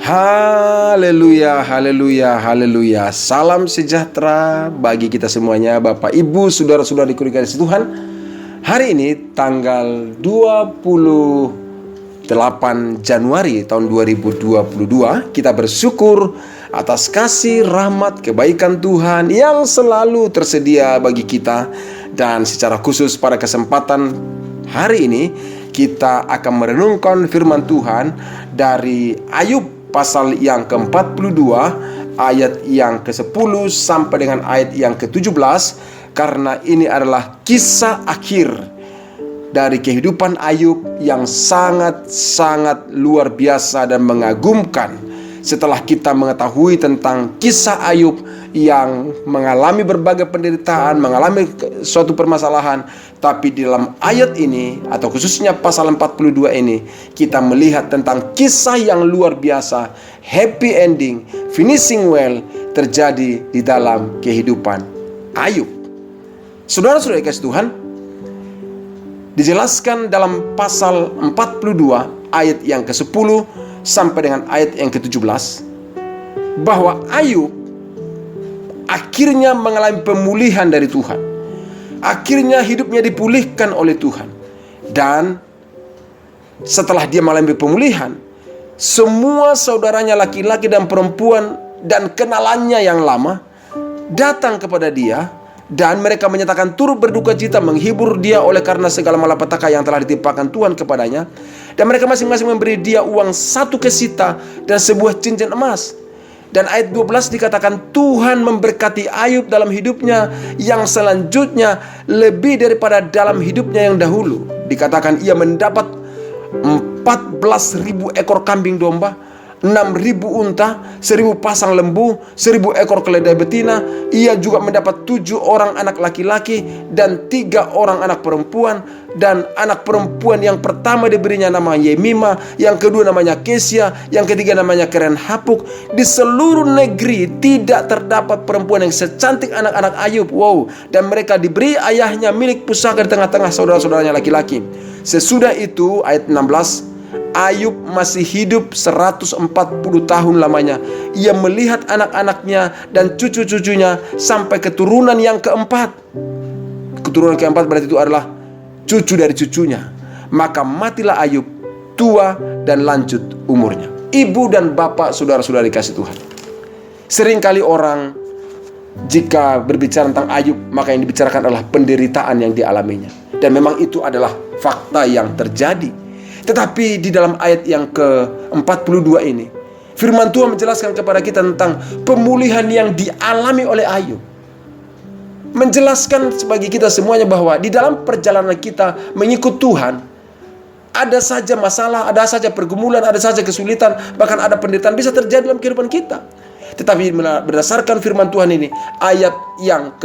Haleluya, haleluya, haleluya. Salam sejahtera bagi kita semuanya, Bapak, Ibu, saudara-saudara di kasih Tuhan. Hari ini tanggal 28 Januari tahun 2022, kita bersyukur atas kasih, rahmat, kebaikan Tuhan yang selalu tersedia bagi kita. Dan secara khusus pada kesempatan hari ini, kita akan merenungkan firman Tuhan dari Ayub pasal yang ke-42 ayat yang ke-10 sampai dengan ayat yang ke-17, karena ini adalah kisah akhir dari kehidupan Ayub yang sangat-sangat luar biasa dan mengagumkan. Setelah kita mengetahui tentang kisah Ayub yang mengalami berbagai penderitaan, mengalami suatu permasalahan, tapi di dalam ayat ini, atau khususnya pasal 42 ini, kita melihat tentang kisah yang luar biasa, happy ending, finishing well, terjadi di dalam kehidupan Ayub. Saudara-saudara kasih Tuhan, dijelaskan dalam pasal 42 ayat yang ke-10 sampai dengan ayat yang ke-17 bahwa Ayub akhirnya mengalami pemulihan dari Tuhan. Akhirnya hidupnya dipulihkan oleh Tuhan. Dan setelah dia mengalami pemulihan, semua saudaranya laki-laki dan perempuan dan kenalannya yang lama datang kepada dia, dan mereka menyatakan turut berduka cita, menghibur dia oleh karena segala malapetaka yang telah ditimpakan Tuhan kepadanya. Dan mereka masing-masing memberi dia uang 1 kesita dan sebuah cincin emas. Dan ayat 12 dikatakan Tuhan memberkati Ayub dalam hidupnya yang selanjutnya lebih daripada dalam hidupnya yang dahulu. Dikatakan ia mendapat 14.000 ekor kambing domba, 6.000 unta, 1.000 pasang lembu, 1.000 ekor keledai betina. Ia juga mendapat 7 orang anak laki-laki dan 3 orang anak perempuan. Dan anak perempuan yang pertama diberinya nama Yemima, yang kedua namanya Kesia, yang ketiga namanya Keren Hapuk. Di seluruh negeri tidak terdapat perempuan yang secantik anak-anak Ayub. Wow. Dan mereka diberi ayahnya milik pusaka di tengah-tengah saudara-saudaranya laki-laki. Sesudah itu ayat 16, Ayub masih hidup 140 tahun lamanya. Ia melihat anak-anaknya dan cucu-cucunya sampai keturunan yang keempat. Keturunan keempat berarti itu adalah cucu dari cucunya. Maka matilah Ayub tua dan lanjut umurnya. Ibu dan bapak, saudara-saudari kasih Tuhan, seringkali orang jika berbicara tentang Ayub, maka yang dibicarakan adalah penderitaan yang dialaminya. Dan memang itu adalah fakta yang terjadi. Tetapi di dalam ayat yang ke-42 ini, firman Tuhan menjelaskan kepada kita tentang pemulihan yang dialami oleh Ayub. Menjelaskan bagi kita semuanya bahwa di dalam perjalanan kita mengikut Tuhan, ada saja masalah, ada saja pergumulan, ada saja kesulitan, bahkan ada penderitaan bisa terjadi dalam kehidupan kita. Tetapi berdasarkan firman Tuhan ini, ayat yang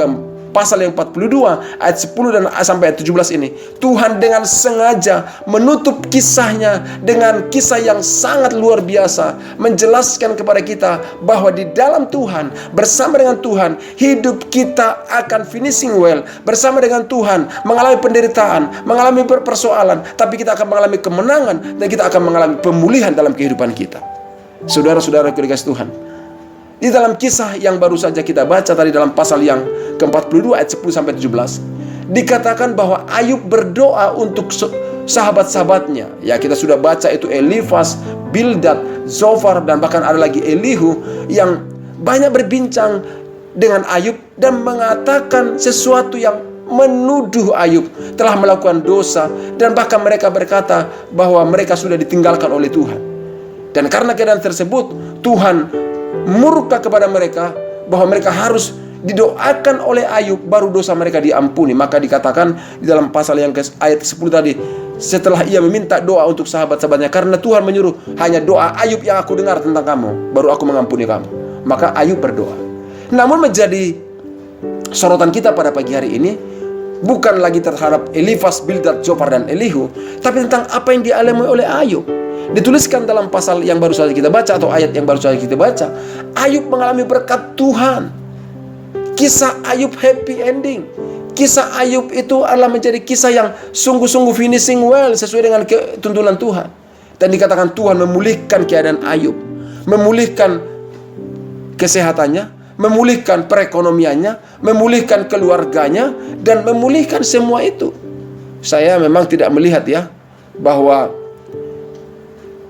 pasal yang 42 ayat 10 dan sampai ayat 17 ini, Tuhan dengan sengaja menutup kisahnya dengan kisah yang sangat luar biasa, menjelaskan kepada kita bahwa di dalam Tuhan, bersama dengan Tuhan, hidup kita akan finishing well. Bersama dengan Tuhan mengalami penderitaan, mengalami persoalan, tapi kita akan mengalami kemenangan dan kita akan mengalami pemulihan dalam kehidupan kita. Saudara-saudara dikasih Tuhan, di dalam kisah yang baru saja kita baca tadi dalam pasal yang ke-42 ayat 10 sampai 17, dikatakan bahwa Ayub berdoa untuk sahabat-sahabatnya. Ya, kita sudah baca itu Elifas, Bildad, Zofar, dan bahkan ada lagi Elihu yang banyak berbincang dengan Ayub dan mengatakan sesuatu yang menuduh Ayub telah melakukan dosa, dan bahkan mereka berkata bahwa mereka sudah ditinggalkan oleh Tuhan. Dan karena keadaan tersebut, Tuhan murka kepada mereka bahwa mereka harus didoakan oleh Ayub baru dosa mereka diampuni. Maka dikatakan di dalam pasal yang ayat 10 tadi, setelah ia meminta doa untuk sahabat-sahabatnya, karena Tuhan menyuruh hanya doa Ayub yang aku dengar tentang kamu, baru aku mengampuni kamu. Maka Ayub berdoa. Namun menjadi sorotan kita pada pagi hari ini bukan lagi terhadap Elifas, Bildad, Zofar, dan Elihu, tapi tentang apa yang dialami oleh Ayub. Dituliskan dalam pasal yang baru saja kita baca, atau ayat yang baru saja kita baca, Ayub mengalami berkat Tuhan. Kisah Ayub happy ending. Kisah Ayub itu adalah menjadi kisah yang sungguh-sungguh finishing well, sesuai dengan tuntunan Tuhan. Dan dikatakan Tuhan memulihkan keadaan Ayub. memulihkan kesehatannya, memulihkan perekonomiannya, memulihkan keluarganya, dan memulihkan semua itu. Saya memang tidak melihat ya bahwa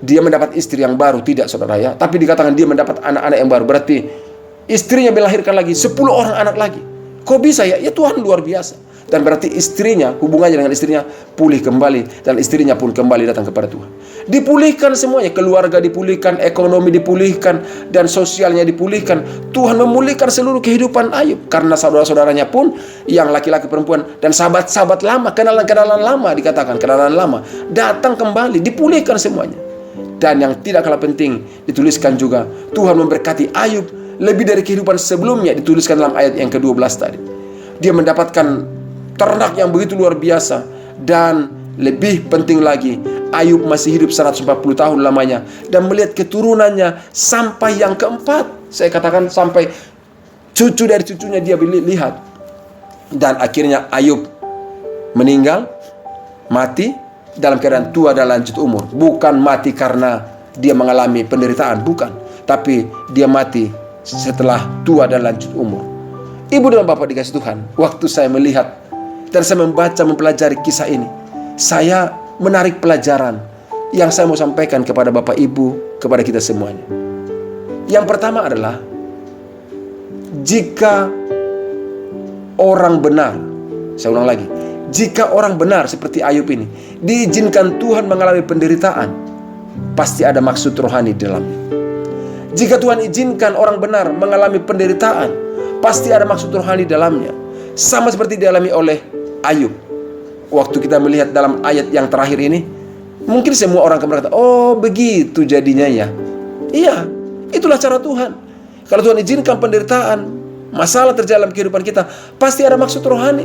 dia mendapat istri yang baru, tidak saudara ya. Tapi dikatakan dia mendapat anak-anak yang baru, berarti istrinya melahirkan lagi 10 orang anak lagi. Kok bisa ya? Ya Tuhan luar biasa. Dan berarti istrinya, hubungannya dengan istrinya pulih kembali, dan istrinya pun kembali datang kepada Tuhan. Dipulihkan semuanya, keluarga dipulihkan, ekonomi dipulihkan, dan sosialnya dipulihkan. Tuhan memulihkan seluruh kehidupan Ayub, karena saudara-saudaranya pun yang laki-laki, perempuan, dan sahabat-sahabat lama, kenalan-kenalan lama, dikatakan kenalan lama, datang kembali, dipulihkan semuanya. Dan yang tidak kalah penting, dituliskan juga Tuhan memberkati Ayub lebih dari kehidupan sebelumnya, dituliskan dalam ayat yang ke-12 tadi. Dia mendapatkan ternak yang begitu luar biasa, dan lebih penting lagi, Ayub masih hidup 140 tahun lamanya, dan melihat keturunannya sampai yang keempat. Saya katakan sampai cucu dari cucunya dia lihat. Dan akhirnya Ayub meninggal, mati dalam keadaan tua dan lanjut umur. Bukan mati karena dia mengalami penderitaan, bukan, tapi dia mati setelah tua dan lanjut umur. Ibu dan bapak dikasih Tuhan, waktu saya melihat dan saya membaca, mempelajari kisah ini, saya menarik pelajaran yang saya mau sampaikan kepada bapak ibu, kepada kita semuanya. Yang pertama adalah, jika orang benar, saya ulang lagi, jika orang benar seperti Ayub ini diizinkan Tuhan mengalami penderitaan, pasti ada maksud rohani di dalamnya. Jika Tuhan izinkan orang benar mengalami penderitaan, pasti ada maksud rohani di dalamnya. Sama seperti dialami oleh Ayub. Waktu kita melihat dalam ayat yang terakhir ini, mungkin semua orang akan berkata, oh begitu jadinya ya. Iya, itulah cara Tuhan. Kalau Tuhan izinkan penderitaan, masalah terjadi dalam kehidupan kita, pasti ada maksud rohani.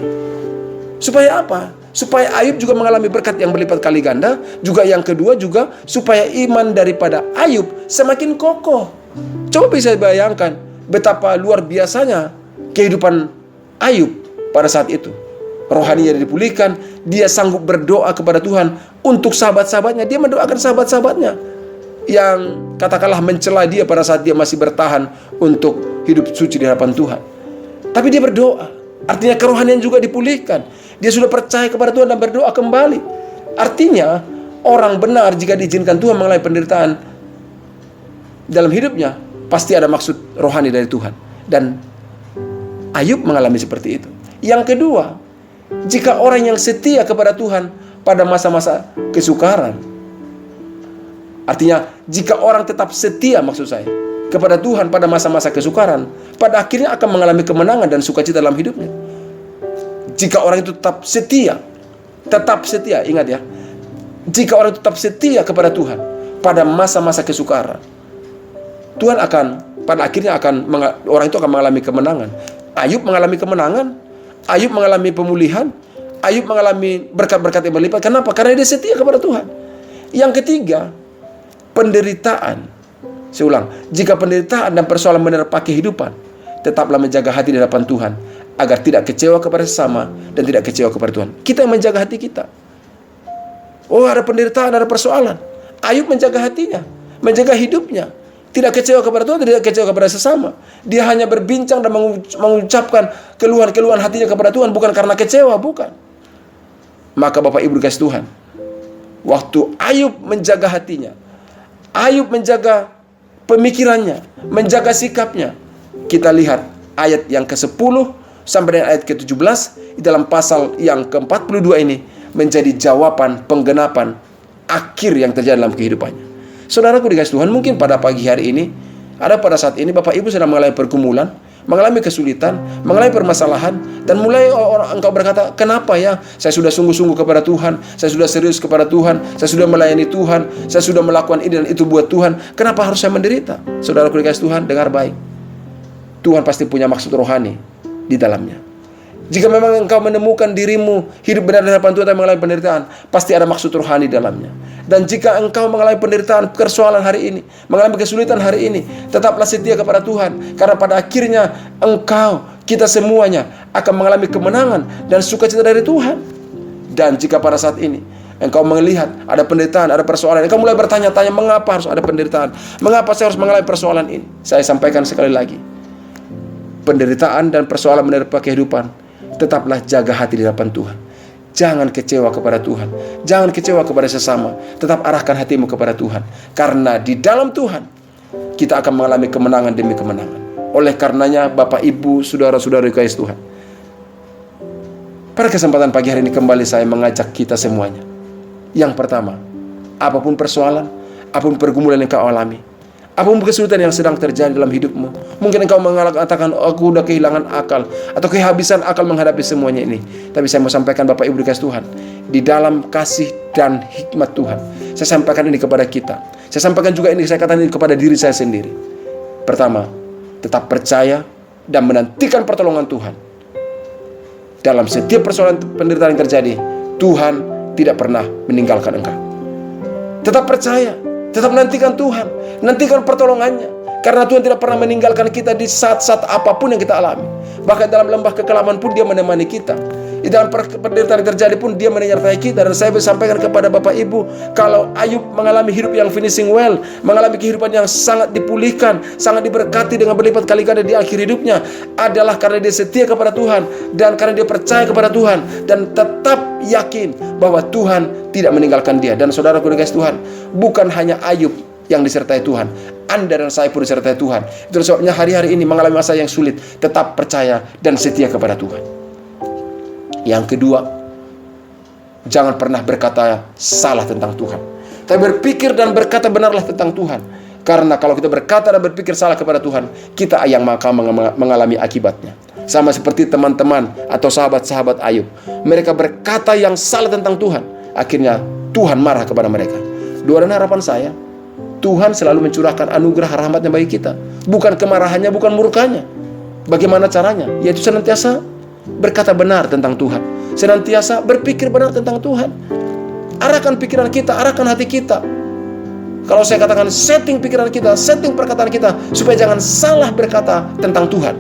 Supaya apa? Supaya Ayub juga mengalami berkat yang berlipat kali ganda. Juga yang kedua juga, supaya iman daripada Ayub semakin kokoh. Coba bisa bayangkan betapa luar biasanya kehidupan Ayub pada saat itu. Rohaninya dipulihkan, dia sanggup berdoa kepada Tuhan untuk sahabat-sahabatnya. Dia mendoakan sahabat-sahabatnya yang katakanlah mencela dia pada saat dia masih bertahan untuk hidup suci di hadapan Tuhan. Tapi dia berdoa, artinya kerohanian juga dipulihkan. Dia sudah percaya kepada Tuhan dan berdoa kembali. Artinya orang benar jika diizinkan Tuhan mengalami penderitaan dalam hidupnya, pasti ada maksud rohani dari Tuhan. Dan Ayub mengalami seperti itu. Yang kedua, jika orang yang setia kepada Tuhan pada masa-masa kesukaran, artinya jika orang tetap setia, maksud saya, kepada Tuhan pada masa-masa kesukaran, pada akhirnya akan mengalami kemenangan dan sukacita dalam hidupnya. Jika orang itu tetap setia, ingat ya, jika orang itu tetap setia kepada Tuhan pada masa-masa kesukaran, Tuhan akan pada akhirnya orang itu akan mengalami kemenangan. Ayub mengalami kemenangan, Ayub mengalami pemulihan, Ayub mengalami berkat-berkat yang berlipat. Kenapa? Karena dia setia kepada Tuhan. Yang ketiga, penderitaan. Saya ulang, jika penderitaan dan persoalan menerpa kehidupan, tetaplah menjaga hati di hadapan Tuhan, agar tidak kecewa kepada sesama dan tidak kecewa kepada Tuhan. Kita yang menjaga hati kita. Oh, ada penderitaan, ada persoalan. Ayub menjaga hatinya, menjaga hidupnya. Tidak kecewa kepada Tuhan, tidak kecewa kepada sesama. Dia hanya berbincang dan mengucapkan keluhan-keluhan hatinya kepada Tuhan, bukan karena kecewa, bukan. Maka Bapak Ibu dikasih Tuhan, waktu Ayub menjaga hatinya, Ayub menjaga pemikirannya, menjaga sikapnya, kita lihat ayat yang ke-10 sampai dengan ayat ke-17 di dalam pasal yang ke-42 ini menjadi jawaban penggenapan akhir yang terjadi dalam kehidupannya. Saudaraku dikasih Tuhan, mungkin pada pagi hari ini, ada pada saat ini Bapak Ibu sedang mengalami pergumulan, mengalami kesulitan, mengalami permasalahan, dan mulai engkau berkata, kenapa ya? Saya sudah sungguh-sungguh kepada Tuhan, saya sudah serius kepada Tuhan, saya sudah melayani Tuhan, saya sudah melakukan ini dan itu buat Tuhan. Kenapa harus saya menderita? Saudaraku dikasih Tuhan, dengar baik. Tuhan pasti punya maksud rohani di dalamnya. Jika memang engkau menemukan dirimu hidup benar di hadapan Tuhan dan mengalami penderitaan, pasti ada maksud rohani dalamnya. Dan jika engkau mengalami penderitaan, persoalan hari ini, mengalami kesulitan hari ini, tetaplah setia kepada Tuhan. Karena pada akhirnya engkau, kita semuanya akan mengalami kemenangan dan sukacita dari Tuhan. Dan jika pada saat ini engkau melihat ada penderitaan, ada persoalan, engkau mulai bertanya-tanya, mengapa harus ada penderitaan? Mengapa saya harus mengalami persoalan ini? Saya sampaikan sekali lagi, penderitaan dan persoalan menerpa kehidupan, tetaplah jaga hati di hadapan Tuhan. Jangan kecewa kepada Tuhan, jangan kecewa kepada sesama, tetap arahkan hatimu kepada Tuhan. Karena di dalam Tuhan, kita akan mengalami kemenangan demi kemenangan. Oleh karenanya, Bapak, Ibu, Saudara-saudara dikasihi Tuhan, pada kesempatan pagi hari ini kembali saya mengajak kita semuanya. Yang pertama, apapun persoalan, apapun pergumulan yang kau alami, apapun kesulitan yang sedang terjadi dalam hidupmu, mungkin engkau mengatakan, aku udah kehilangan akal, atau kehabisan akal menghadapi semuanya ini. Tapi saya mau sampaikan, Bapak Ibu dikasihi Tuhan, di dalam kasih dan hikmat Tuhan, saya sampaikan ini kepada kita. Saya sampaikan juga ini, saya katakan ini kepada diri saya sendiri. Pertama, tetap percaya dan menantikan pertolongan Tuhan. Dalam setiap persoalan penderitaan yang terjadi, Tuhan tidak pernah meninggalkan engkau. Tetap percaya, tetap menantikan Tuhan, nantikan pertolongannya. Karena Tuhan tidak pernah meninggalkan kita di saat-saat apapun yang kita alami. Bahkan dalam lembah kekelaman pun Dia menemani kita. Di dalam penderitaan yang terjadi pun Dia menyertai kita. Dan saya sampaikan kepada Bapak Ibu, kalau Ayub mengalami hidup yang finishing well, mengalami kehidupan yang sangat dipulihkan, sangat diberkati dengan berlipat kali ganda di akhir hidupnya, adalah karena dia setia kepada Tuhan, dan karena dia percaya kepada Tuhan, dan tetap yakin bahwa Tuhan tidak meninggalkan dia. Dan saudaraku dikasihi Tuhan, bukan hanya Ayub yang disertai Tuhan, Anda dan saya pun disertai Tuhan. Itu sebabnya hari-hari ini mengalami masa yang sulit, tetap percaya dan setia kepada Tuhan. Yang kedua, jangan pernah berkata salah tentang Tuhan, tapi berpikir dan berkata benarlah tentang Tuhan. Karena kalau kita berkata dan berpikir salah kepada Tuhan, kita yang akan mengalami akibatnya. Sama seperti teman-teman atau sahabat-sahabat Ayub, mereka berkata yang salah tentang Tuhan, akhirnya Tuhan marah kepada mereka. Doa dan harapan saya, Tuhan selalu mencurahkan anugerah rahmatnya bagi kita, bukan kemarahannya, bukan murkanya. Bagaimana caranya? Yaitu senantiasa berkata benar tentang Tuhan, senantiasa berpikir benar tentang Tuhan. Arahkan pikiran kita, arahkan hati kita. Kalau saya katakan, setting pikiran kita, setting perkataan kita, supaya jangan salah berkata tentang Tuhan.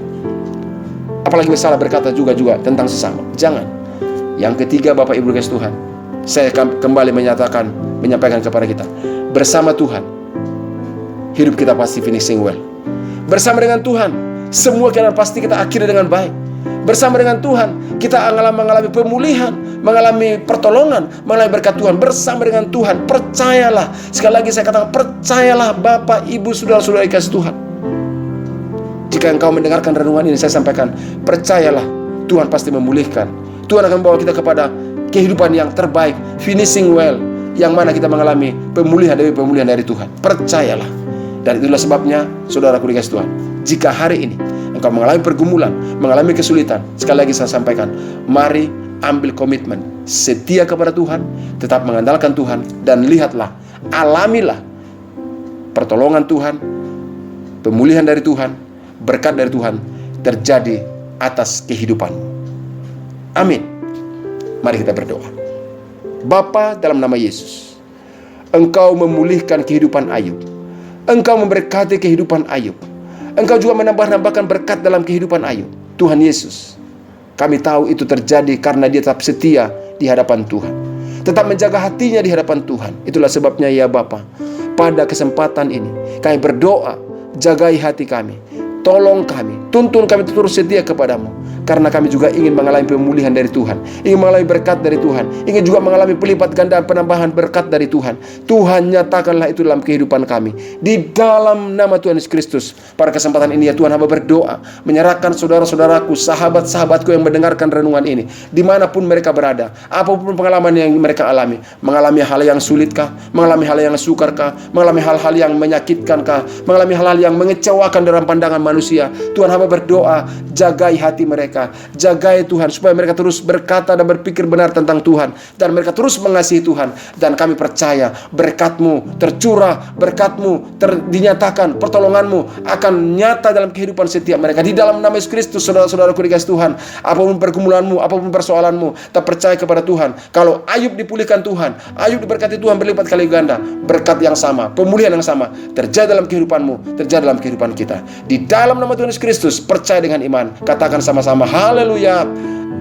Apalagi salah berkata juga tentang sesama. Jangan. Yang ketiga, Bapak Ibu dikasihi Tuhan, saya kembali menyampaikan kepada kita, bersama Tuhan, hidup kita pasti finishing well. Bersama dengan Tuhan, semua keadaan pasti kita akhiri dengan baik. Bersama dengan Tuhan, kita mengalami pemulihan, mengalami pertolongan, mengalami berkat Tuhan. Bersama dengan Tuhan, percayalah. Sekali lagi saya katakan, percayalah Bapak, Ibu, Saudara-saudara dikasihi Tuhan. Jika engkau mendengarkan renungan ini, saya sampaikan, percayalah, Tuhan pasti memulihkan. Tuhan akan membawa kita kepada kehidupan yang terbaik, finishing well, yang mana kita mengalami pemulihan demi pemulihan dari Tuhan. Percayalah. Dan itulah sebabnya, saudaraku dikasihi Tuhan, jika hari ini engkau mengalami pergumulan, mengalami kesulitan, sekali lagi saya sampaikan, mari ambil komitmen, setia kepada Tuhan, tetap mengandalkan Tuhan, dan lihatlah, alamilah pertolongan Tuhan, pemulihan dari Tuhan, berkat dari Tuhan terjadi atas kehidupan. Amin. Mari kita berdoa. Bapa, dalam nama Yesus, Engkau memulihkan kehidupan Ayub, Engkau memberkati kehidupan Ayub, Engkau juga menambahkan berkat dalam kehidupan Ayub. Tuhan Yesus, kami tahu itu terjadi karena dia tetap setia di hadapan Tuhan, tetap menjaga hatinya di hadapan Tuhan. Itulah sebabnya ya Bapa, pada kesempatan ini kami berdoa, jagai hati kami, tolong kami, tuntun kami terus setia kepadamu, karena kami juga ingin mengalami pemulihan dari Tuhan, ingin mengalami berkat dari Tuhan, ingin juga mengalami pelipat gandaan penambahan berkat dari Tuhan. Tuhan, nyatakanlah itu dalam kehidupan kami, di dalam nama Tuhan Yesus Kristus. Pada kesempatan ini ya Tuhan, hamba berdoa, menyerahkan saudara-saudaraku, sahabat-sahabatku yang mendengarkan renungan ini, dimanapun mereka berada, apapun pengalaman yang mereka alami, mengalami hal yang sulitkah, mengalami hal yang sukarkah, mengalami hal-hal yang menyakitkankah, mengalami hal-hal yang mengecewakan dalam pandangan manusia. Tuhan, hamba berdoa, jagai hati mereka, jagai Tuhan, supaya mereka terus berkata dan berpikir benar tentang Tuhan, dan mereka terus mengasihi Tuhan. Dan kami percaya berkat-Mu tercurah, berkat-Mu dinyatakan, pertolongan-Mu akan nyata dalam kehidupan setiap mereka. Di dalam nama Yesus Kristus, saudara-saudaraku dikasihi Tuhan, apapun pergumulan-Mu, apapun persoalan-Mu, kita percaya kepada Tuhan. Kalau Ayub dipulihkan Tuhan, Ayub diberkati Tuhan berlipat kali ganda, berkat yang sama, pemulihan yang sama terjadi dalam kehidupan-Mu, terjadi dalam kehidupan kita. Di dalam nama Tuhan Yesus Kristus, percaya dengan iman, katakan sama-sama, Haleluya.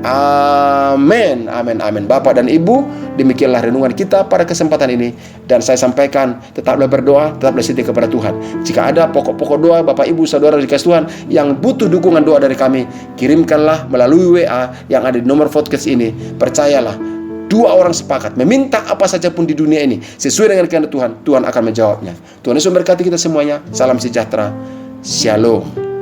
Amin, amin, amin. Bapak dan Ibu, demikianlah renungan kita pada kesempatan ini. Dan saya sampaikan, tetaplah berdoa, tetaplah setia kepada Tuhan. Jika ada pokok-pokok doa Bapak Ibu Saudara dikasih Tuhan yang butuh dukungan doa dari kami, kirimkanlah melalui WA yang ada di nomor podcast ini. Percayalah, 2 orang sepakat meminta apa saja pun di dunia ini sesuai dengan kehendak Tuhan, Tuhan akan menjawabnya. Tuhan Yesus memberkati kita semuanya. Salam sejahtera. Shalom.